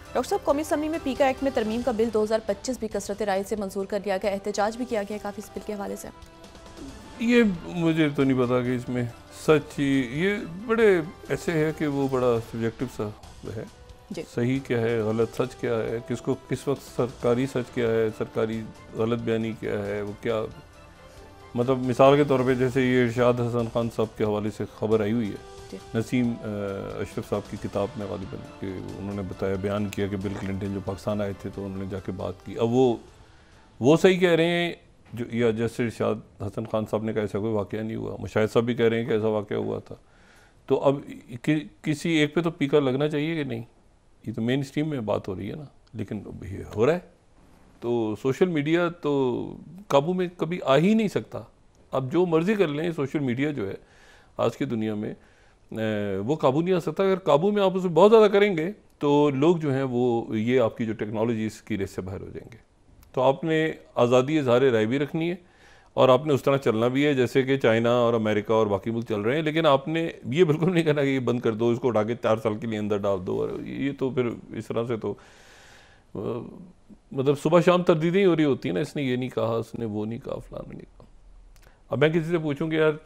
Doctor साहब, कौमी assembly में पीका एक्ट में तरमीम का बिल 2025 भी कसरत राय से मंजूर कर लिया गया, एहतजाज भी किया गया काफ़ी इस बिल के हवाले से। ये मुझे तो नहीं पता कि इसमें सच ही ये बड़े ऐसे है कि वो बड़ा सब्जेक्टिव सा है। सही क्या है, गलत सच क्या है, किसको किस वक्त सरकारी सच क्या है, सरकारी गलत बयानी क्या है, वो क्या मतलब मिसाल के तौर पे जैसे ये इरशाद हसन खान साहब के हवाले से खबर आई हुई है, नसीम अशरफ साहब की किताब में गालिबन कि उन्होंने बताया, बयान किया कि बिल क्लिंटन जो पाकिस्तान आए थे तो उन्होंने जाके बात की। अब वो सही कह रहे हैं जो, या जैसे इरशाद हसन खान साहब ने कहा ऐसा कोई वाक़या नहीं हुआ, मुशाहिद साहब भी कह रहे हैं कि ऐसा वाक़या हुआ था। तो अब किसी एक पे तो पीका लगना चाहिए कि नहीं, ये तो मेन स्ट्रीम में बात हो रही है ना, लेकिन ये हो रहा है तो सोशल मीडिया तो काबू में कभी आ ही नहीं सकता। अब जो मर्ज़ी कर लें, सोशल मीडिया जो है आज की दुनिया में वो काबू नहीं आ सकता। अगर काबू में आप उसे बहुत ज़्यादा करेंगे तो लोग जो हैं वो ये आपकी जो टेक्नोलॉजी इसकी रेस से बाहर हो जाएंगे। तो आपने आज़ादी इज़हार राय भी रखनी है और आपने उस तरह चलना भी है जैसे कि चाइना और अमेरिका और बाकी मुल्क चल रहे हैं, लेकिन आपने ये बिल्कुल नहीं कहना कि ये बंद कर दो, इसको उठा के 4 साल के लिए अंदर डाल दो। और ये तो फिर इस तरह से तो मतलब सुबह शाम तरदीदें हो रही होती है ना, इसने ये नहीं कहा, उसने वो नहीं कहा, फलाना नहीं कहा। अब मैं किसी से पूछूं कि यार,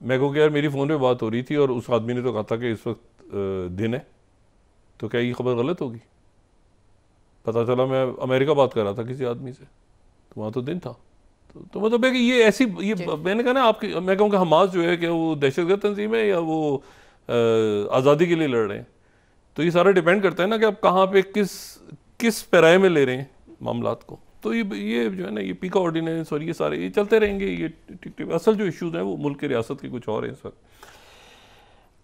मैं कहूँ कि यार मेरी फ़ोन पे बात हो रही थी और उस आदमी ने तो कहा था कि इस वक्त दिन है, तो क्या ये खबर गलत होगी? पता चला मैं अमेरिका बात कर रहा था किसी आदमी से, तो वहाँ तो दिन था। तो मतलब है कि ये ऐसी ये मैंने कहा ना, आपकी मैं कहूँ कि हमास जो है कि वो दहशतगर्द तंजीम है या वो आज़ादी के लिए लड़ रहे हैं। तो ये सारा डिपेंड करता है ना कि आप कहाँ पे किस पैराए में ले रहे हैं मामलात को। तो ये जो है ना, ये पीका ऑर्डिनेंस और ये सारे ये चलते रहेंगे। ये असल जो इश्यूज हैं वो मुल्क की रियासत के कुछ और हैं इस वक्त।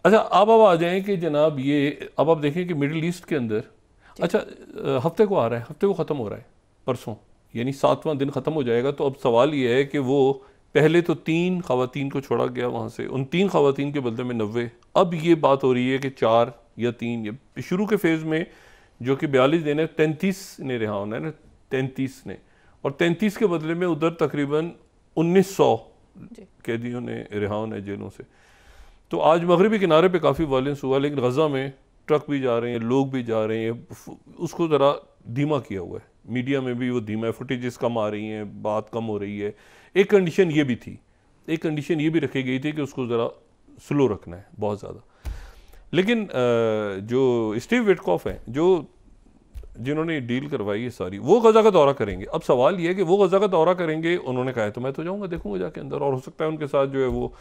अच्छा, अब आ जाएं कि जनाब ये अब आप देखें कि मिडिल ईस्ट के अंदर, अच्छा हफ्ते को आ रहा है, हफ्ते को ख़त्म हो रहा है परसों, यानी 7वां दिन ख़त्म हो जाएगा। तो अब सवाल ये है कि वो पहले तो 3 ख़वातीन को छोड़ा गया वहाँ से, उन 3 ख़वातीन के बदले में 90। अब ये बात हो रही है कि 4 या 3 या शुरू के फेज़ में जो कि 42 दिन है, 33 ने रिहा होना है ना, 33 ने, और 33 के बदले में उधर तकरीबन 1900 कैदियों ने रिहा होना है जेलों से। तो आज मगरबी किनारे पे काफ़ी वायलेंस हुआ, लेकिन गज़ा में ट्रक भी जा रहे हैं, लोग भी जा रहे हैं, उसको ज़रा धीमा किया हुआ है। मीडिया में भी वो धीमा है, फुटेजेस कम आ रही हैं, बात कम हो रही है। एक कंडीशन ये भी थी, एक कंडीशन ये भी रखी गई थी कि उसको ज़रा स्लो रखना है बहुत ज़्यादा। लेकिन जो स्टीव विटकॉफ हैं, जिन्होंने डील करवाई है सारी, वो गज़ा का दौरा करेंगे। अब सवाल ये है कि वो गज़ा का दौरा करेंगे, उन्होंने कहा है तो मैं तो जाऊँगा, देखूँगा जाके अंदर, और हो सकता है उनके साथ जो है वो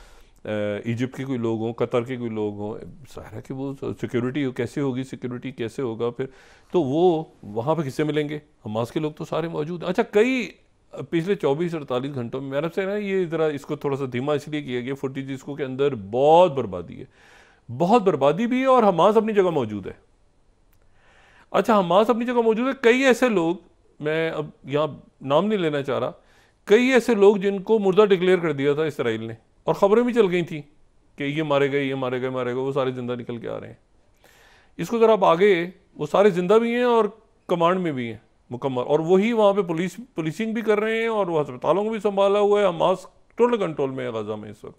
इजिप्ट के कोई लोग हों, कतर के कोई लोग हों। ज़ाहिर है कि वो सिक्योरिटी कैसे होगी, सिक्योरिटी कैसे होगा फिर, तो वो वहाँ पे किससे मिलेंगे? हमास के लोग तो सारे मौजूद हैं। अच्छा, कई पिछले 24-48 घंटों में मेरे से ना ये ज़रा इसको थोड़ा सा धीमा इसलिए किया गया फुटेज, इसको के अंदर बहुत बर्बादी है, बहुत बर्बादी भी है, और हमास अपनी जगह मौजूद है। अच्छा, हमास अपनी जगह मौजूद है। कई ऐसे लोग, मैं अब यहाँ नाम नहीं लेना चाह रहा, कई ऐसे लोग जिनको मुर्दा डिक्लेयर कर दिया था इसराइल ने, और ख़बरें भी चल गई थी कि ये मारे गए, ये मारे गए, मारे गए, वो सारे ज़िंदा निकल के आ रहे हैं। इसको ज़रा आप आगे, वो सारे ज़िंदा भी हैं और कमांड में भी हैं मुकम्मल, और वही वहाँ पे पुलिसिंग भी कर रहे हैं, और वो अस्पतालों को भी संभाला हुआ है। हमास टोटल कंट्रोल में है गज़ा में इस वक्त।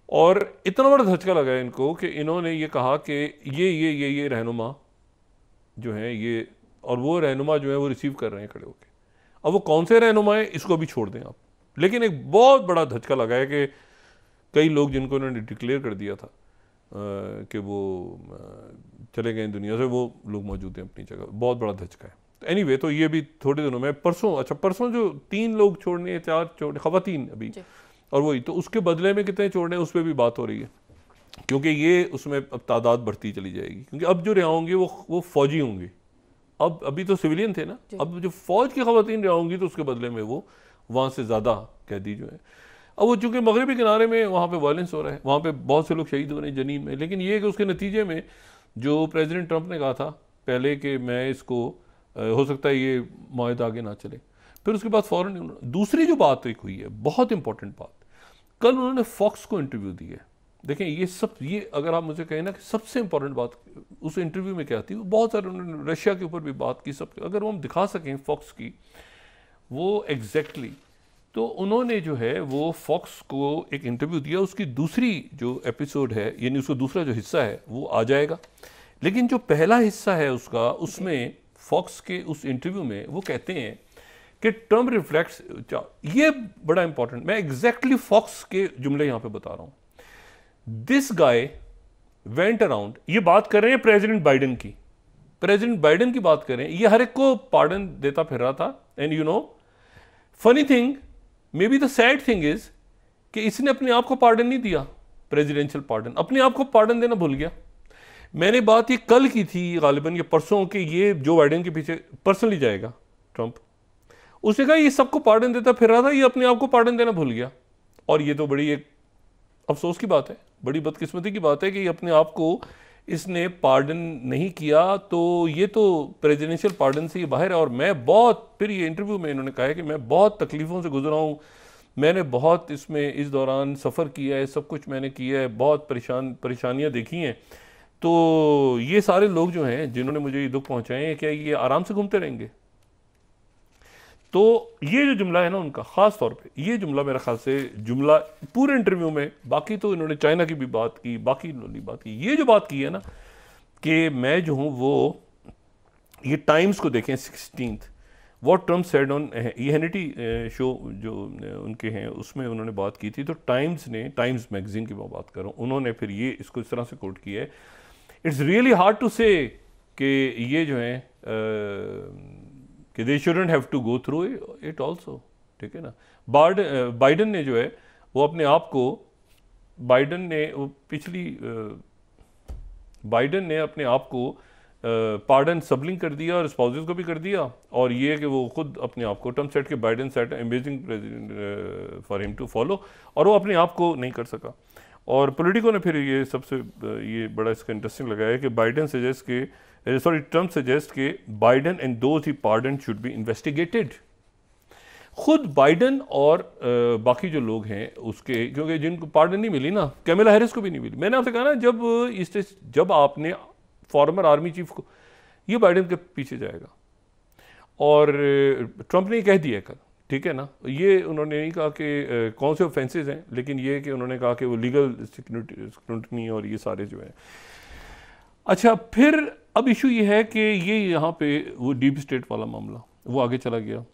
और इतना बड़ा धचका लगा है इनको कि इन्होंने ये कहा कि ये रहनुमा जो है ये, और वो रहनुमा जो है वो रिसीव कर रहे हैं खड़े होकर। अब वो कौन से रहनुमा है इसको भी छोड़ दें आप, लेकिन एक बहुत बड़ा धचका लगा है कि कई लोग जिनको उन्होंने डिक्लेयर कर दिया था कि वो चले गए दुनिया से, वो लोग मौजूद हैं अपनी जगह। बहुत बड़ा धचका है। तो एनीवे, तो ये भी थोड़े दिनों में, परसों जो 3 लोग छोड़ने, 4 छोड़ने, ख़वातीन अभी, और वही तो उसके बदले में कितने छोड़ने उस पर भी बात हो रही है, क्योंकि ये उसमें अब तादाद बढ़ती चली जाएगी। क्योंकि अब जो रिहा होंगी वो फ़ौजी होंगी। अब अभी तो सिविलियन थे ना, अब जो फ़ौज की ख़वातीन रिहा होंगी तो उसके बदले में वो वहाँ से ज़्यादा कैदी जो है। अब वो चूँकि मगरबी किनारे में वहाँ पे वायलेंस हो रहा है, वहाँ पे बहुत से लोग शहीद हो रहे हैं जनीन में, लेकिन ये है कि उसके नतीजे में जो प्रेसिडेंट ट्रंप ने कहा था पहले कि मैं इसको हो सकता है ये मुआहदा आगे ना चले, फिर उसके बाद फ़ौरन दूसरी जो बात एक हुई है, बहुत इंपॉर्टेंट बात, कल उन्होंने फॉक्स को इंटरव्यू दी है। देखें ये अगर आप मुझे कहें ना कि सबसे इंपॉर्टेंट बात उस इंटरव्यू में क्या थी, बहुत सारे उन्होंने रशिया के ऊपर भी बात की, सब अगर वो हम दिखा सकें फॉक्स की वो एग्जैक्टली तो उन्होंने जो है वो फॉक्स को एक इंटरव्यू दिया। उसकी दूसरी जो एपिसोड है, यानी उसका दूसरा जो हिस्सा है वो आ जाएगा, लेकिन जो पहला हिस्सा है उसका, उसमें फॉक्स के उस इंटरव्यू में वो कहते हैं कि ट्रम्प रिफ्लेक्ट्स, ये बड़ा इंपॉर्टेंट, मैं एग्जैक्टली फॉक्स के जुमले यहां पे बता रहा हूं। दिस गाय वेंट अराउंड, ये बात कर रहे हैं प्रेसिडेंट बाइडेन की, प्रेसिडेंट बाइडेन की बात करें, ये हर एक को पार्डन देता फिर रहा था। And you know funny thing, may be the sad thing is कि इसने अपने आप को पार्डन नहीं दिया, प्रेसिडेंशियल पार्डन, अपने आप को पार्डन देना भूल गया। मैंने बात ये कल की थी गालिबन, ये परसों, कि ये जो बाइडेन के पीछे पर्सनली जाएगा ट्रंप। उसने कहा ये सबको पार्डन देता फिर रहा था, ये अपने आप को पार्डन देना भूल गया। और ये तो बड़ी एक अफसोस की बात है, बड़ी बदकिस्मती की बात है कि अपने आप को इसने पार्डन नहीं किया। तो ये तो प्रेसिडेंशियल पार्डन से ही बाहर है। और मैं बहुत, फिर ये इंटरव्यू में इन्होंने कहा है कि मैं बहुत तकलीफ़ों से गुजरा हूँ, मैंने बहुत इसमें इस दौरान सफ़र किया है, सब कुछ मैंने किया है, बहुत परेशानियाँ देखी हैं। तो ये सारे लोग जो हैं जिन्होंने मुझे ये दुख पहुँचाए हैं, क्या ये आराम से घूमते रहेंगे? तो ये जो जुमला है ना उनका, ख़ास तौर पे ये जुमला मेरा ख्याल से जुमला पूरे इंटरव्यू में, बाकी तो इन्होंने चाइना की भी बात की, बाकी इन्होंने बात की, ये जो बात की है ना कि मैं जो हूँ वो, ये टाइम्स को देखें 16th, what Trump said on, ये हैनिटी शो जो उनके हैं उसमें उन्होंने बात की थी। तो टाइम्स ने, टाइम्स मैगजीन की मैं बात कर रहा हूँ, उन्होंने फिर ये इसको इस तरह से कोट किया है, इट्स रियली हार्ड टू से कि ये जो है कि the students have to go through it also, ठीक है ना। बाइडन ने जो है वो अपने आप को, बाइडन ने अपने आप को पार्डन सबलिंग कर दिया और स्पाउसेस को भी कर दिया। और ये कि वो खुद अपने आप को, ट्रम्प सेट के Biden set amazing president for him to follow, और वो अपने आप को नहीं कर सका। और पॉलिटिको ने फिर ये सबसे ये बड़ा इसका इंटरेस्टिंग लगाया कि ट्रम्प सजेस्ट के Biden and those he pardon should be investigated. खुद बाइडन और बाकी जो लोग हैं उसके, क्योंकि जिनको पार्डन नहीं मिली ना, कैमिला हैरिस को भी नहीं मिली। मैंने आपसे कहा ना, जब आपने फॉर्मर आर्मी चीफ को, ये बाइडन के पीछे जाएगा। और ट्रंप ने कह दिया कल, ठीक है ना, ये उन्होंने नहीं कहा कि कौन से ऑफेंसेस हैं, लेकिन ये कि उन्होंने कहा कि वो लीगल स्क्रूटनी और ये सारे जो है। अच्छा, फिर अब इशू ये है कि ये यहाँ पे वो डीप स्टेट वाला मामला वो आगे चला गया,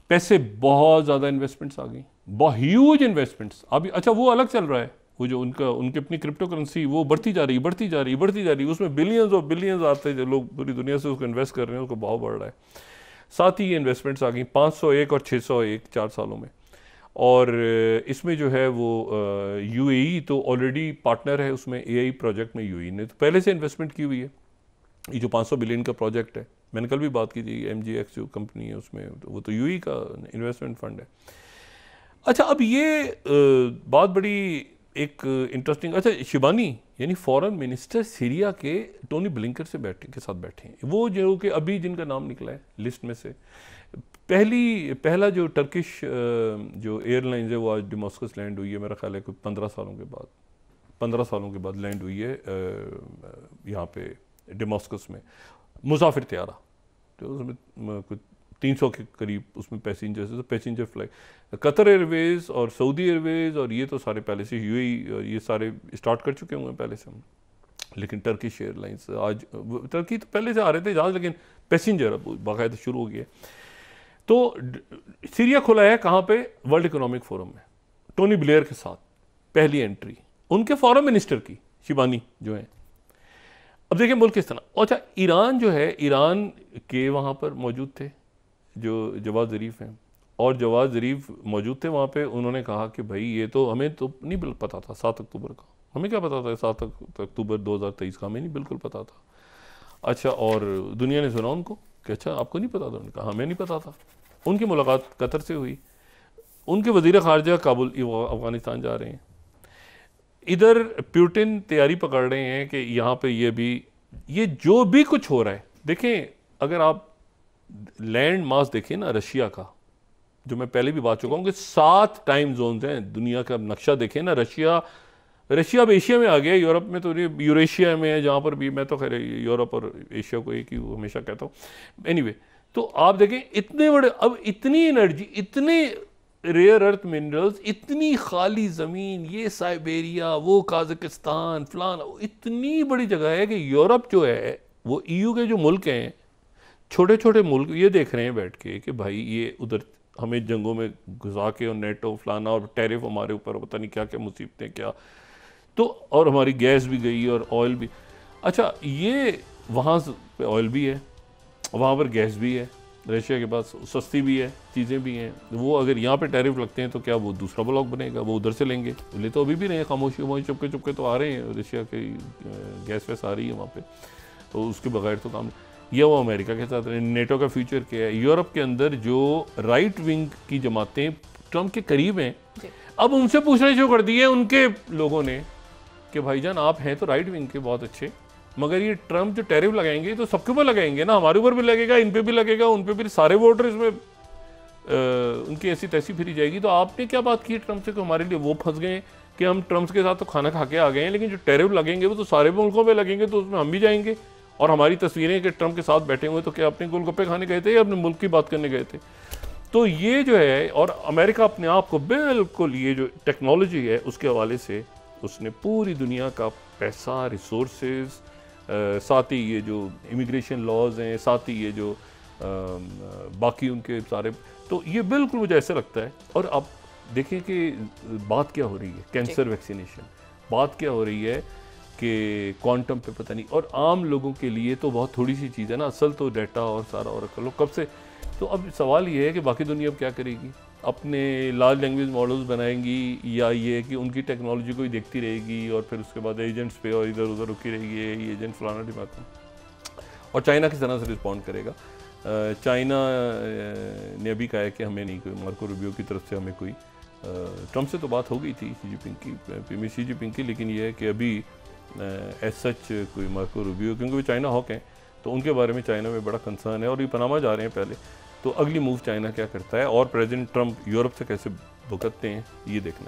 पैसे बहुत ज़्यादा इन्वेस्टमेंट्स आ गई, बहुत ह्यूज इन्वेस्टमेंट्स। अभी अच्छा वो अलग चल रहा है, वो जो उनकी अपनी क्रिप्टो करेंसी वो बढ़ती जा रही, उसमें बिलियंस और बिलियंस आते हैं, जो लोग पूरी दुनिया से उसको इन्वेस्ट कर रहे हैं, उसको भाव बढ़ रहा है। साथ ही ये इन्वेस्टमेंट्स आ गई 501 और 601 4 सालों में। और इसमें जो है वो यूएई तो ऑलरेडी पार्टनर है उसमें, एआई प्रोजेक्ट में यूएई ने तो पहले से इन्वेस्टमेंट की हुई है। ये जो 500 बिलियन का प्रोजेक्ट है, मैंने कल भी बात की थी, MGX जो कंपनी है उसमें, वो तो यूएई का इन्वेस्टमेंट फंड है। अच्छा, अब ये बात बड़ी एक इंटरेस्टिंग, अच्छा शिबानी यानी फॉरेन मिनिस्टर सीरिया के टोनी ब्लिंकर के साथ बैठे हैं, वो जो कि अभी जिनका नाम निकला है लिस्ट में से, पहला जो टर्किश जो एयरलाइंस है वो आज डेमास्कस लैंड हुई है, मेरा ख्याल है कोई 15 सालों के बाद लैंड हुई है यहाँ पे डेमास्कस में, मुसाफिर त्यारा, तो उसमें कुछ 300 के करीब उसमें पैसेंजर फ्लाइट, कतर एयरवेज और सऊदी एयरवेज और ये तो सारे पहले से, यूएई और ये सारे स्टार्ट कर चुके हुए हैं पहले से। लेकिन टर्किश एयरलाइंस आज, टर्की तो पहले से आ रहे थे जहाज, लेकिन पैसेंजर अब बाकायदा शुरू हो गया। तो सीरिया खुला है कहाँ पे? वर्ल्ड इकोनॉमिक फोरम में, टोनी ब्लेयर के साथ पहली एंट्री उनके फॉरेन मिनिस्टर की, शिबानी जो है। अब देखिए मुल्क किस तरह। अच्छा, ईरान जो है, ईरान के वहाँ पर मौजूद थे जो जवाद ज़रीफ़ हैं, और जवाद ज़रीफ़ मौजूद थे वहाँ पे। उन्होंने कहा कि भाई ये तो हमें तो नहीं पता था 7 अक्टूबर का, हमें क्या पता था 7 अक्टूबर 2023 का, हमें नहीं बिल्कुल पता था। अच्छा, और दुनिया ने सुना उनको कि अच्छा आपको नहीं पता था? उन्होंने कहा हमें नहीं पता था। उनकी मुलाकात कतर से हुई, उनके वज़ीर ख़ारजा काबुल अफ़गानिस्तान जा रहे हैं। इधर प्यूटिन तैयारी पकड़ रहे हैं कि यहाँ पे ये जो भी कुछ हो रहा है, देखें अगर आप लैंड मास देखें ना रशिया का, जो मैं पहले भी बात चुका हूँ कि 7 टाइम जोन्स हैं दुनिया का। नक्शा देखें ना, रशिया अब एशिया में आ गया, यूरोप में तो यूरेशिया में है, जहाँ पर भी, मैं तो खैर यूरोप और एशिया को एक ही हमेशा कहता हूँ। एनीवे, तो आप देखें इतने बड़े, अब इतनी एनर्जी, इतने रेयर अर्थ मिनरल्स, इतनी खाली ज़मीन, ये साइबेरिया, वो काज़ाकिस्तान, फलाना, इतनी बड़ी जगह है कि यूरोप जो है, वो ईयू के जो मुल्क हैं, छोटे छोटे मुल्क, ये देख रहे हैं बैठ के कि भाई ये उधर हमें जंगों में घुसा के और नेटो फलाना और टैरिफ हमारे ऊपर, पता नहीं क्या क्या मुसीबतें क्या, तो और हमारी गैस भी गई और ऑयल भी। अच्छा, ये वहाँ पे ऑयल भी है, वहाँ पर गैस भी है, रशिया के पास सस्ती भी है, चीज़ें भी हैं। वो अगर यहाँ पे टैरिफ लगते हैं तो क्या वो दूसरा ब्लॉक बनेगा, वो उधर से लेंगे, ले तो अभी भी नहीं, खामोशी वहीं चुपके चुपके तो आ रहे हैं, रशिया की गैस वैस आ रही है वहाँ पे, तो उसके बगैर तो काम। ये वो अमेरिका के साथ नेटो का फ्यूचर क्या है। यूरोप के अंदर जो राइट विंग की जमातें ट्रम्प के करीब हैं, अब उनसे पूछना शुरू कर दिए उनके लोगों ने कि भाईजान आप हैं तो राइट विंग के बहुत अच्छे, मगर ये ट्रम्प जो टैरिफ लगाएंगे तो सबके ऊपर लगाएंगे ना, हमारे ऊपर भी लगेगा, इन पे भी लगेगा, उन पे भी, सारे वोटर इसमें उनकी ऐसी तैसी फिरी जाएगी। तो आपने क्या बात की ट्रम्प से कि हमारे लिए वो फंस गए कि हम ट्रम्प के साथ तो खाना खा के आ गए हैं, लेकिन जो टैरिफ लगेंगे वो तो सारे मुल्कों पे लगेंगे, तो उसमें हम भी जाएंगे। और हमारी तस्वीरें कि ट्रम्प के साथ बैठे हुए, तो क्या अपने गोलगप्पे खाने गए थे या अपने मुल्क की बात करने गए थे? तो ये जो है, और अमेरिका अपने आप को बिल्कुल ये जो टेक्नोलॉजी है उसके हवाले से उसने पूरी दुनिया का पैसा, रिसोर्सेज, साथ ही ये जो इमिग्रेशन लॉज हैं, साथ ही ये जो बाकी उनके सारे, तो ये बिल्कुल मुझे ऐसा लगता है। और अब देखें कि बात क्या हो रही है, कैंसर वैक्सीनेशन, बात क्या हो रही है कि क्वांटम पे पता नहीं, और आम लोगों के लिए तो बहुत थोड़ी सी चीज़ है ना, असल तो डाटा और सारा और लो कब से। तो अब सवाल ये है कि बाकी दुनिया अब क्या करेगी, अपने लार्ज लैंग्वेज मॉडल्स बनाएंगी, या ये कि उनकी टेक्नोलॉजी को ही देखती रहेगी और फिर उसके बाद एजेंट्स पे और इधर उधर रुकी रहेगी, ये एजेंट फलाना ढिमाका। और चाइना किस तरह से रिस्पॉन्ड करेगा? चाइना ने अभी कहा है कि हमें नहीं, कोई मार्को रूबियो की तरफ से हमें कोई, ट्रम्प से तो बात हो गई थी शी जिनपिंग की, लेकिन ये है कि अभी एज सच कोई मार्को रूबियो, क्योंकि वो चाइना हॉक हैं, तो उनके बारे में चाइना में बड़ा कंसर्न है और ये पनामा जा रहे हैं पहले। तो अगली मूव चाइना क्या करता है और प्रेसिडेंट ट्रम्प यूरोप से कैसे भुगतते हैं, ये देखना है।